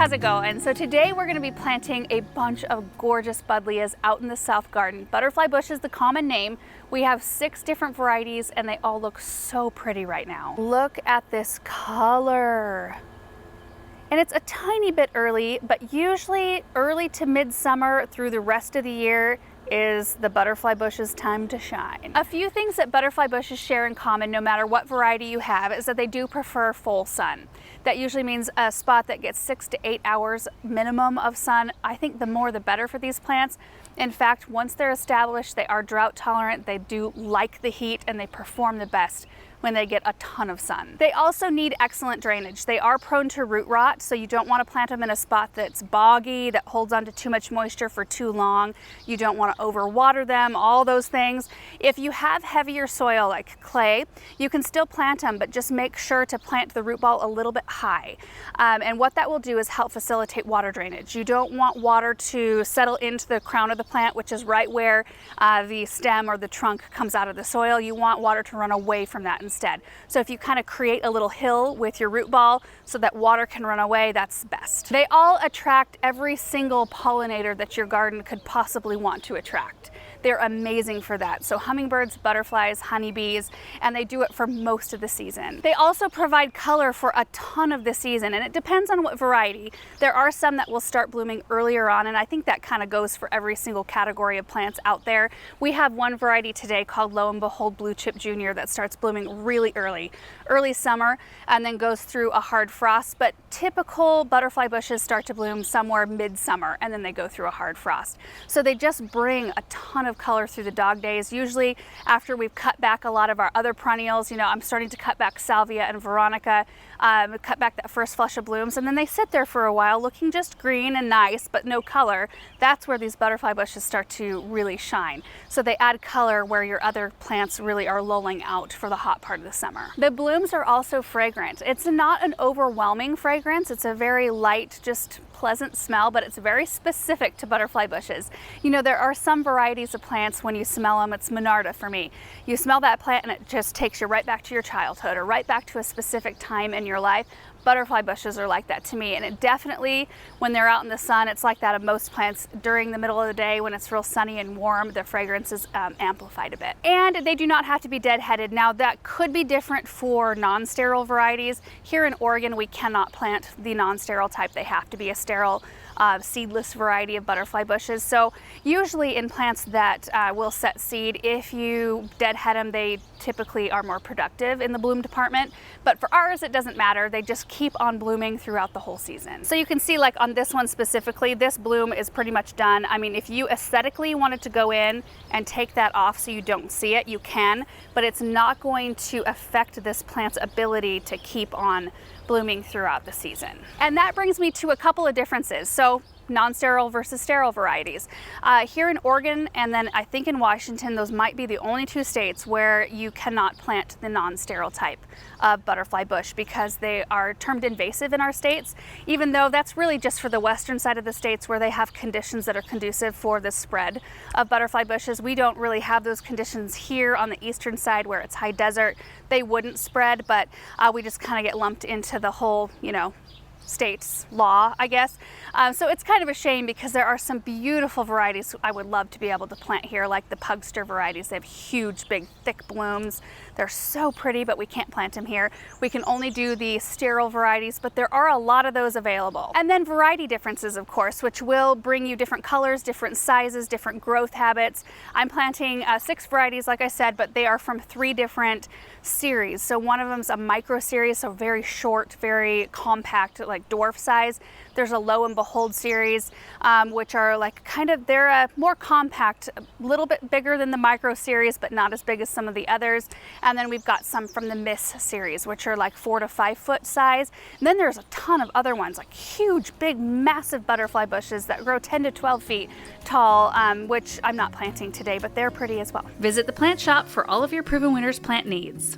how's it going? So today we're going to be planting a bunch of gorgeous Buddleias out in the south garden. Butterfly bush is the common name. We have 6 different varieties and they all look so pretty right now. Look at this color. And it's a tiny bit early, but usually early to midsummer through the rest of the year is the butterfly bush's time to shine. A few things that butterfly bushes share in common, no matter what variety you have, is that they do prefer full sun. That usually means a spot that gets 6 to 8 hours minimum of sun. I think the more the better for these plants. In fact, once they're established, they are drought tolerant, they do like the heat, and they perform the best when they get a ton of sun. They also need excellent drainage. They are prone to root rot, so you don't want to plant them in a spot that's boggy, that holds on to too much moisture for too long. You don't want to overwater them, all those things. If you have heavier soil like clay, you can still plant them, but just make sure to plant the root ball a little bit high. And what that will do is help facilitate water drainage. You don't want water to settle into the crown of the plant, which is right where the stem or the trunk comes out of the soil. You want water to run away from that instead. So if you kind of create a little hill with your root ball so that water can run away, that's best. They all attract every single pollinator that your garden could possibly want to attract. They're amazing for that. So hummingbirds, butterflies, honeybees, and they do it for most of the season. They also provide color for a ton of the season, and it depends on what variety. There are some that will start blooming earlier on, and I think that kind of goes for every single category of plants out there. We have one variety today called Lo and Behold Blue Chip Jr. that starts blooming really early summer, and then goes through a hard frost. But typical butterfly bushes start to bloom somewhere midsummer, and then they go through a hard frost. So they just bring a ton of color through the dog days. Usually after we've cut back a lot of our other perennials, you know, I'm starting to cut back salvia and veronica, cut back that first flush of blooms, and then they sit there for a while looking just green and nice but no color. That's where these butterfly bushes start to really shine. So they add color where your other plants really are lulling out for the hot part of the summer. The blooms are also fragrant. It's not an overwhelming fragrance. It's a very light, just pleasant smell, but it's very specific to butterfly bushes. You know, there are some varieties of plants, when you smell them, it's Monarda for me. You smell that plant and it just takes you right back to your childhood or right back to a specific time in your life. Butterfly bushes are like that to me, and it definitely, when they're out in the sun, it's like that of most plants. During the middle of the day when it's real sunny and warm, the fragrance is amplified a bit. And they do not have to be deadheaded. Now that could be different for non-sterile varieties. Here in Oregon we cannot plant the non-sterile type. They have to be a sterile seedless variety of butterfly bushes. So usually in plants that will set seed, if you deadhead them, they typically are more productive in the bloom department. But for ours, it doesn't matter. They just keep on blooming throughout the whole season. So you can see, like on this one specifically, this bloom is pretty much done. I mean, if you aesthetically wanted to go in and take that off so you don't see it, you can, but it's not going to affect this plant's ability to keep on blooming throughout the season. And that brings me to a couple of differences. So non-sterile versus sterile varieties. Here in Oregon, and then I think in Washington, those might be the only 2 states where you cannot plant the non-sterile type of butterfly bush because they are termed invasive in our states, even though that's really just for the western side of the states where they have conditions that are conducive for the spread of butterfly bushes. We don't really have those conditions here on the eastern side where it's high desert. They wouldn't spread, but we just kind of get lumped into the whole, you know, state's law, I guess. So it's kind of a shame because there are some beautiful varieties I would love to be able to plant here, like the Pugster varieties. They have huge, big, thick blooms. They're so pretty, but we can't plant them here. We can only do the sterile varieties, but there are a lot of those available. And then variety differences, of course, which will bring you different colors, different sizes, different growth habits. I'm planting 6 varieties, like I said, but they are from 3 different series. So one of them is a micro series, so very short, very compact, like dwarf size. There's a Lo and Behold series, which are like kind of, they're more compact, a little bit bigger than the micro series, but not as big as some of the others. And then we've got some from the Miss series, which are like 4 to 5 foot size. And then there's a ton of other ones, like huge, big, massive butterfly bushes that grow 10 to 12 feet tall, which I'm not planting today, but they're pretty as well. Visit the plant shop for all of your Proven Winners plant needs.